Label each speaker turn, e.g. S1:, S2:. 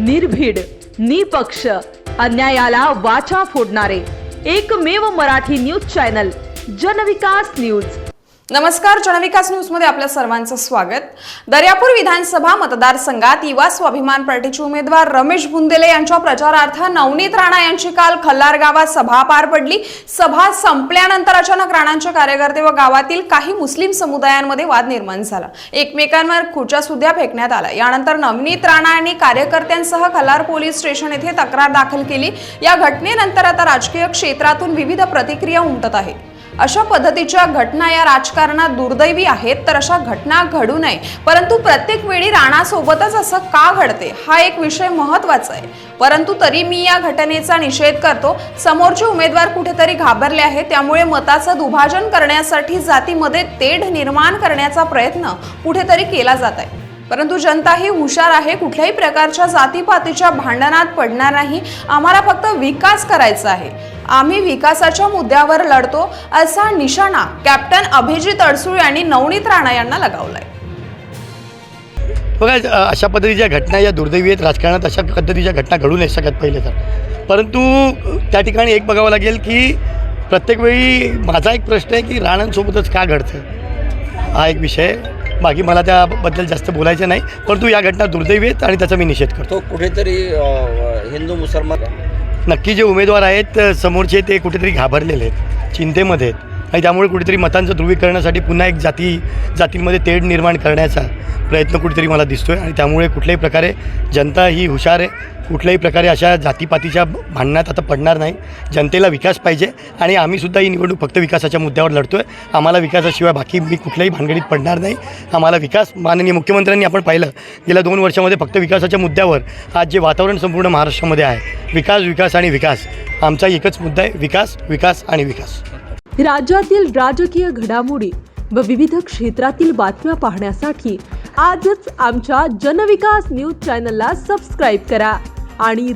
S1: निर्भीड, निपक्ष, अन्यायाला वाचा फोडणारे एकमेव मराठी न्यूज चॅनल जनविकास न्यूज।
S2: नमस्कार, जनविकास न्यूज मध्ये आपल्या सर्वांचं स्वागत। दर्यापूर विधानसभा मतदारसंघात युवा स्वाभिमान पार्टीचे उमेदवार रमेश बुंदेले यांच्या प्रचारार्थ नवनीत राणा यांची काल खल्लार गावात सभा पार पडली। सभा संपल्यानंतर अचानक राणांचे कार्यकर्ते व गावातील काही मुस्लिम समुदायांमध्ये वाद निर्माण झाला। एकमेकांवर खुर्च्या सुद्धा फेकण्यात आल्या। यानंतर नवनीत राणा यांनी कार्यकर्त्यांसह खल्लार पोलीस स्टेशन येथे तक्रार दाखल केली। या घटनेनंतर आता राजकीय क्षेत्रातून विविध प्रतिक्रिया उमटत आहेत। अशा पद्धतीच्या घटना या राजकारणात दुर्दैवी आहेत, तर अशा घटना घडू नये, परंतु प्रत्येक वेळी राणासोबतच असं का घडते हा एक विषय महत्त्वाचा आहे। परंतु तरी मी या घटनेचा निषेध करतो। समोरचे उमेदवार कुठेतरी घाबरले आहेत, त्यामुळे मताचं दुभाजन करण्यासाठी जातीमध्ये तेढ निर्माण करण्याचा प्रयत्न कुठेतरी केला जात आहे। परंतु जनता ही हुशार आहे, कुठल्याही प्रकारच्या जातीपातीच्या भांडणात पडणार नाही। आम्हाला फक्त विकास करायचा आहे, आम्ही विकासाच्या मुद्द्यावर लढतो, असा निशाणा कॅप्टन अभिजित अडसूळ यांनी नवनीत राणा यांना लगावलाय।
S3: बघा, अशा पद्धतीच्या घटना या दुर्दैवी आहेत। राजकारणात अशा पद्धतीच्या घटना घडू नाही शकत पहिले तर, परंतु त्या ठिकाणी एक बघावं लागेल की प्रत्येक वेळी माझा एक प्रश्न आहे की राणांसोबतच का घडतं हा एक विषय। बाकी मला त्याबद्दल जास्त बोलायचं नाही, परंतु या घटना दुर्दैवी आहेत आणि त्याचा मी निषेध करतो।
S4: तो कुठेतरी हिंदू मुसलमान
S3: नक्की जे उमेदवार आहेत समोरचे ते कुठेतरी घाबरलेले आहेत, चिंतेमध्ये आहेत आणि त्यामुळे कुठेतरी मतांचं ध्रुवीकरणासाठी पुन्हा एक जातींमध्ये तेढ निर्माण करण्याचा प्रयत्न कुठेतरी मला दिसतो आहे। आणि त्यामुळे कुठल्याही प्रकारे जनता ही हुशार आहे, कुठल्याही प्रकारे अशा जातीपातीच्या भांडणात आता पडणार नाही। जनतेला विकास पाहिजे आणि आम्हीसुद्धा ही निवडणूक फक्त विकासाच्या मुद्द्यावर लढतो आहे। आम्हाला विकासाशिवाय बाकी मी कुठल्याही भानगडीत पडणार नाही। आम्हाला विकास, माननीय मुख्यमंत्र्यांनी आपण पाहिलं गेल्या 2 वर्षामध्ये फक्त विकासाच्या मुद्द्यावर आज जे वातावरण संपूर्ण महाराष्ट्रामध्ये आहे, विकास विकास आणि विकास, आमचा एकच मुद्दा आहे, विकास विकास आणि विकास।
S1: राज्यातील राजकीय घडामोडी व विविध क्षेत्रातील बातम्या पाहण्यासाठी आजच आमच्या जनविकास न्यूज चॅनलला सबस्क्राईब करा आणि